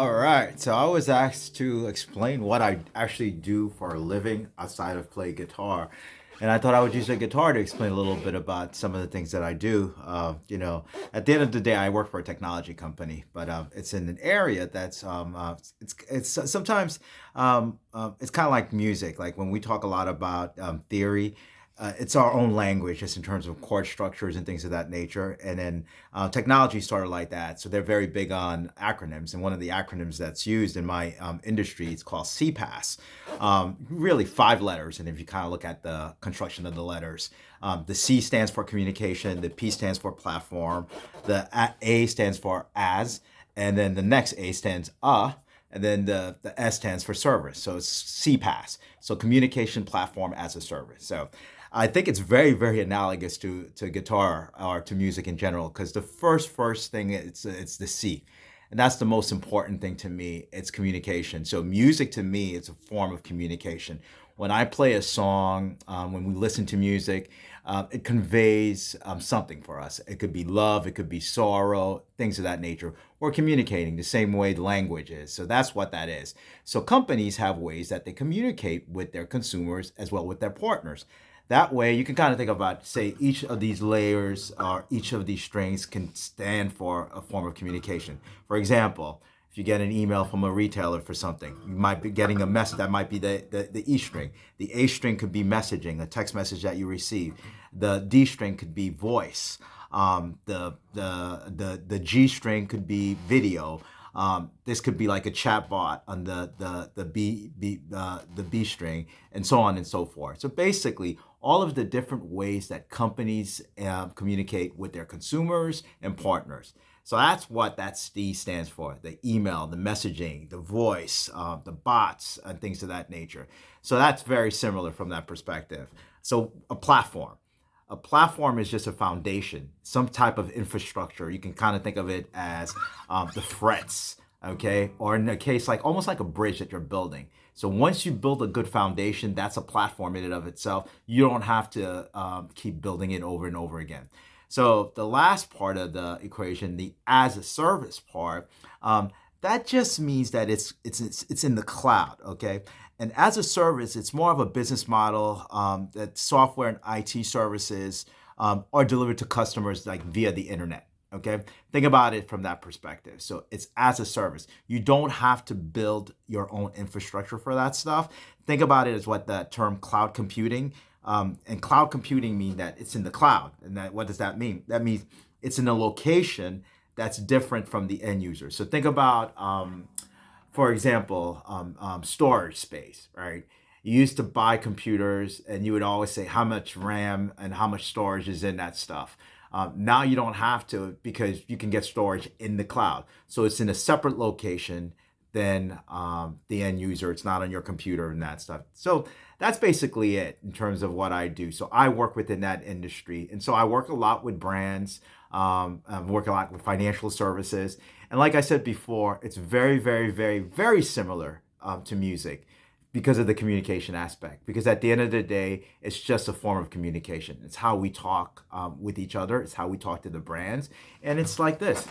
All right. So I was asked to explain what I actually do for a living outside of play guitar. And I thought I would use a guitar to explain a little bit about some of the things that I do. At the end of the day, I work for a technology company, but it's in an area that's it's sometimes it's kind of like music. Like when we talk a lot about theory, it's our own language just in terms of chord structures and things of that nature. And then technology started like that. So they're very big on acronyms. And one of the acronyms that's used in my industry is called CPaaS. Really five letters. And if you kind of look at the construction of the letters, the C stands for communication, the P stands for platform, the A stands for as, and then the next A stands and then the S stands for service. So it's CPaaS. So communication platform as a service. So I think it's very, very analogous to guitar or to music in general, because the first thing it's the C. And that's the most important thing to me. It's communication. So music to me is a form of communication. When I play a song, when we listen to music, it conveys something for us. It could be love, it could be sorrow, things of that nature. We're communicating the same way language is. So that's what that is. So companies have ways that they communicate with their consumers as well with their partners. That way, you can kind of think about, say, each of these layers or each of these strings can stand for a form of communication. For example, if you get an email from a retailer for something, you might be getting a message that might be the E string. The A string could be messaging, a text message that you receive. The D string could be voice. The G string could be video. This could be like a chat bot on the B string, and so on and so forth. So basically, all of the different ways that companies communicate with their consumers and partners. So that's what that D stands for: the email, the messaging, the voice, the bots, and things of that nature. So that's very similar from that perspective. So a platform. A platform is just a foundation, some type of infrastructure. You can kind of think of it as the frets, okay? Or in a case like almost like a bridge that you're building. So once you build a good foundation, that's a platform in and of itself. You don't have to keep building it over and over again. So the last part of the equation, the as a service part, that just means that it's in the cloud, okay? And as a service, it's more of a business model that software and IT services are delivered to customers like via the internet. Okay, think about it from that perspective. So it's as a service. You don't have to build your own infrastructure for that stuff. Think about it as what the term cloud computing and cloud computing mean that it's in the cloud. And that what does that mean? That means it's in a location that's different from the end user. So think about for example, storage space, right? You used to buy computers and you would always say how much RAM and how much storage is in that stuff. Now you don't have to because you can get storage in the cloud. So it's in a separate location than the end user. It's not on your computer and that stuff. So that's basically it in terms of what I do. So I work within that industry. And so I work a lot with brands, I work a lot with financial services. And like I said before, it's very, very, very, very similar to music because of the communication aspect. Because at the end of the day, it's just a form of communication. It's how we talk with each other. It's how we talk to the brands. And it's like this.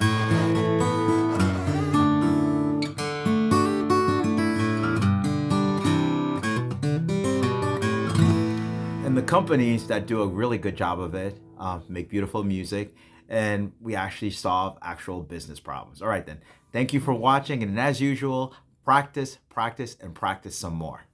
And the companies that do a really good job of it make beautiful music, and we actually solve actual business problems. All right, then. Thank you for watching. And as usual, practice, practice, and practice some more.